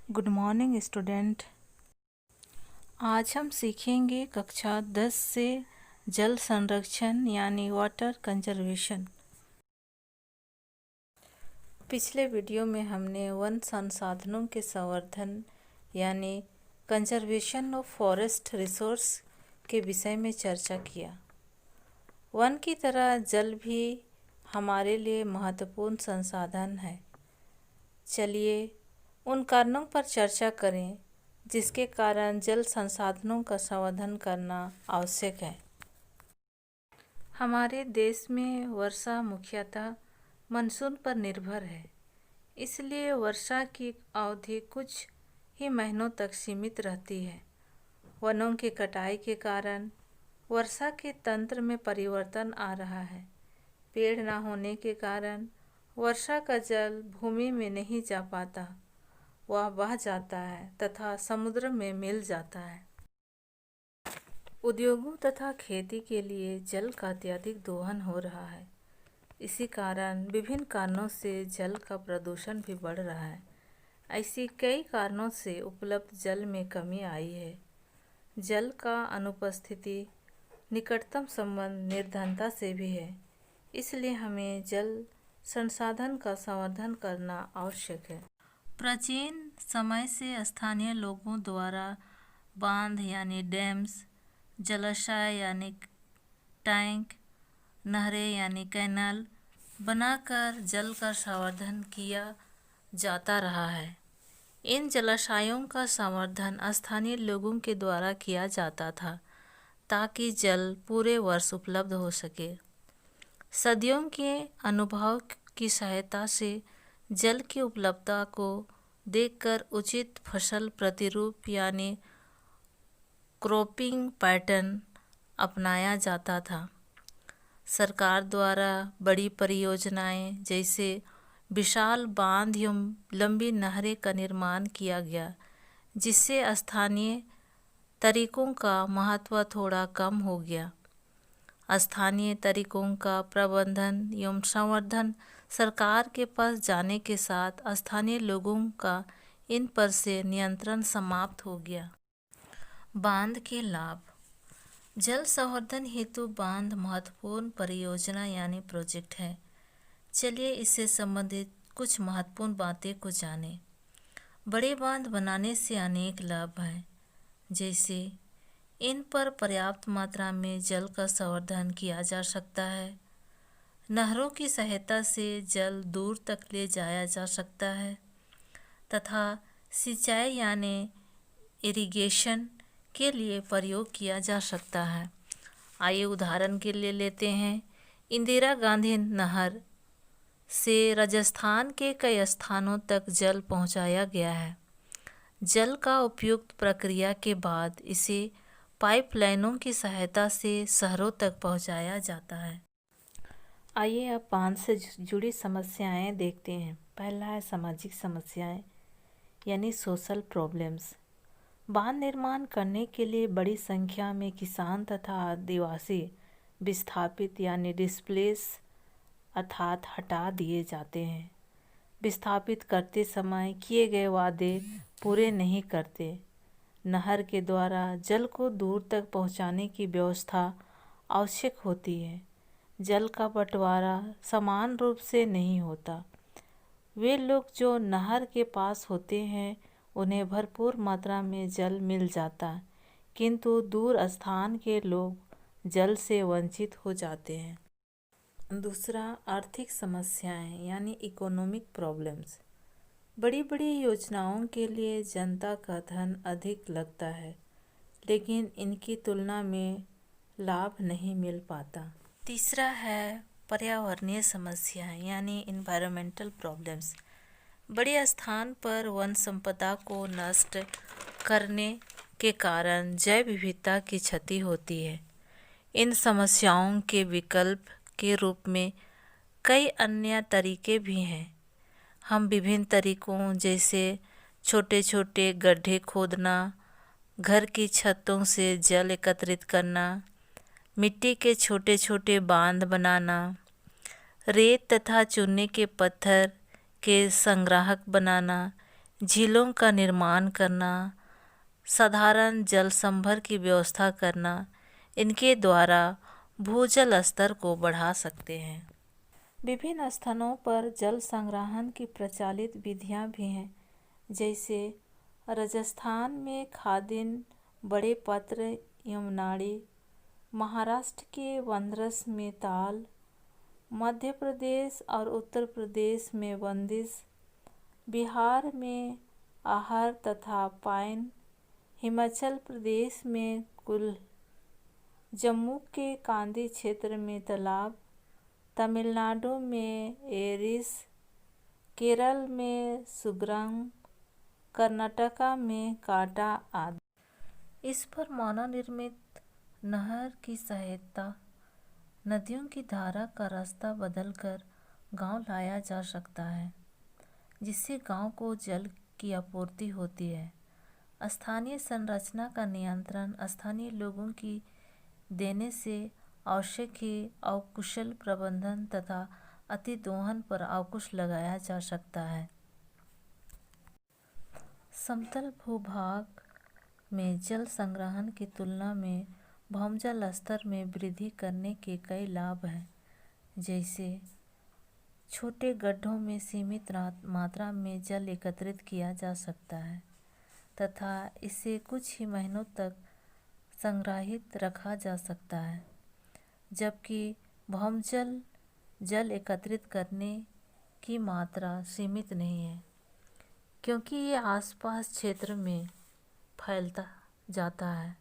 Good morning student. आज हम सीखेंगे कक्षा 10 से जल संरक्षण यानी वाटर कंजर्वेशन। पिछले वीडियो में हमने वन संसाधनों के संवर्धन यानी कंजर्वेशन ऑफ फॉरेस्ट रिसोर्स के विषय में चर्चा किया। वन की तरह जल भी हमारे लिए महत्वपूर्ण संसाधन है। चलिए उन कारणों पर चर्चा करें जिसके कारण जल संसाधनों का संवर्धन करना आवश्यक है। हमारे देश में वर्षा मुख्यतः मानसून पर निर्भर है, इसलिए वर्षा की अवधि कुछ ही महीनों तक सीमित रहती है। वनों की कटाई के कारण वर्षा के तंत्र में परिवर्तन आ रहा है। पेड़ न होने के कारण वर्षा का जल भूमि में नहीं जा पाता, वह बह जाता है तथा समुद्र में मिल जाता है। उद्योगों तथा खेती के लिए जल का अत्यधिक दोहन हो रहा है। इसी कारण विभिन्न कारणों से जल का प्रदूषण भी बढ़ रहा है। ऐसी कई कारणों से उपलब्ध जल में कमी आई है। जल का अनुपस्थिति निकटतम संबंध निर्धनता से भी है, इसलिए हमें जल संसाधन का संवर्धन करना आवश्यक है। प्राचीन समय से स्थानीय लोगों द्वारा बांध यानी डैम्स, जलाशय यानी टैंक, नहरें यानी कैनाल बनाकर जल का संवर्धन किया जाता रहा है। इन जलाशयों का संवर्धन स्थानीय लोगों के द्वारा किया जाता था ताकि जल पूरे वर्ष उपलब्ध हो सके। सदियों के अनुभव की सहायता से जल की उपलब्धता को देखकर उचित फसल प्रतिरूप यानी क्रॉपिंग पैटर्न अपनाया जाता था। सरकार द्वारा बड़ी परियोजनाएं जैसे विशाल बांध एवं लंबी नहरें का निर्माण किया गया, जिससे स्थानीय तरीकों का महत्व थोड़ा कम हो गया। स्थानीय तरीकों का प्रबंधन एवं संवर्धन सरकार के पास जाने के साथ स्थानीय लोगों का इन पर से नियंत्रण समाप्त हो गया। बांध के लाभ। जल संवर्धन हेतु बांध महत्वपूर्ण परियोजना यानी प्रोजेक्ट है। चलिए इससे संबंधित कुछ महत्वपूर्ण बातें को जानें। बड़े बांध बनाने से अनेक लाभ हैं, जैसे इन पर पर्याप्त मात्रा में जल का संवर्धन किया जा सकता है। नहरों की सहायता से जल दूर तक ले जाया जा सकता है तथा सिंचाई यानी इरिगेशन के लिए प्रयोग किया जा सकता है। आइए उदाहरण के लिए लेते हैं। इंदिरा गांधी नहर से राजस्थान के कई स्थानों तक जल पहुंचाया गया है। जल का उपयुक्त प्रक्रिया के बाद इसे पाइपलाइनों की सहायता से शहरों तक पहुंचाया जाता है। आइए अब बांध से जुड़ी समस्याएं देखते हैं। पहला है सामाजिक समस्याएं यानी सोशल प्रॉब्लम्स। बांध निर्माण करने के लिए बड़ी संख्या में किसान तथा आदिवासी विस्थापित यानी डिस्प्लेस अर्थात हटा दिए जाते हैं। विस्थापित करते समय किए गए वादे पूरे नहीं करते। नहर के द्वारा जल को दूर तक पहुंचाने की व्यवस्था आवश्यक होती है। जल का बंटवारा समान रूप से नहीं होता। वे लोग जो नहर के पास होते हैं उन्हें भरपूर मात्रा में जल मिल जाता, किंतु दूर स्थान के लोग जल से वंचित हो जाते हैं। दूसरा, आर्थिक समस्याएं यानी इकोनॉमिक प्रॉब्लम्स। बड़ी बड़ी योजनाओं के लिए जनता का धन अधिक लगता है, लेकिन इनकी तुलना में लाभ नहीं मिल पाता। तीसरा है पर्यावरणीय समस्याएं यानी इन्वायरमेंटल प्रॉब्लम्स। बड़े स्थान पर वन संपदा को नष्ट करने के कारण जैव विविधता की क्षति होती है। इन समस्याओं के विकल्प के रूप में कई अन्य तरीके भी हैं। हम विभिन्न तरीकों जैसे छोटे छोटे गड्ढे खोदना, घर की छतों से जल एकत्रित करना, मिट्टी के छोटे छोटे बांध बनाना, रेत तथा चूने के पत्थर के संग्राहक बनाना झीलों का निर्माण करना, साधारण जल संभर की व्यवस्था करना, इनके द्वारा भूजल स्तर को बढ़ा सकते हैं। विभिन्न स्थानों पर जल संग्रहण की प्रचलित विधियां भी हैं, जैसे राजस्थान में खादिन बड़े पत्र यमुनाड़ी, महाराष्ट्र के वनरस में ताल, मध्य प्रदेश और उत्तर प्रदेश में बंदिश, बिहार में आहर तथा पाइन, हिमाचल प्रदेश में कुल, जम्मू के कांदी क्षेत्र में तालाब, तमिलनाडु में एरिस, केरल में सुग्रम, कर्नाटका में काटा आदि। इस पर मानव निर्मित नहर की सहायता नदियों की धारा का रास्ता बदलकर गांव लाया जा सकता है, जिससे गांव को जल की आपूर्ति होती है। स्थानीय संरचना का नियंत्रण स्थानीय लोगों की देने से आवश्यक ही अकुशल प्रबंधन तथा अतिदोहन पर अंकुश लगाया जा सकता है। समतल भूभाग में जल संग्रहण की तुलना में भौमजल स्तर में वृद्धि करने के कई लाभ हैं, जैसे छोटे गड्ढों में सीमित मात्रा में जल एकत्रित किया जा सकता है तथा इसे कुछ ही महीनों तक संग्रहित रखा जा सकता है, जबकि भौमजल जल एकत्रित करने की मात्रा सीमित नहीं है, क्योंकि ये आसपास क्षेत्र में फैलता जाता है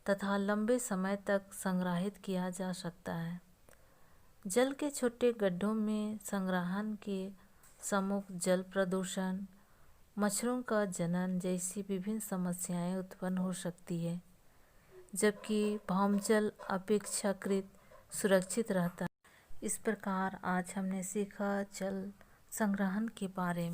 तथा लंबे समय तक संग्रहित किया जा सकता है। जल के छोटे गड्ढों में संग्रहण के सम्मुख जल प्रदूषण, मच्छरों का जनन जैसी विभिन्न समस्याएं उत्पन्न हो सकती है, जबकि भौमजल अपेक्षाकृत सुरक्षित रहता है। इस प्रकार आज हमने सीखा जल संग्रहण के बारे में।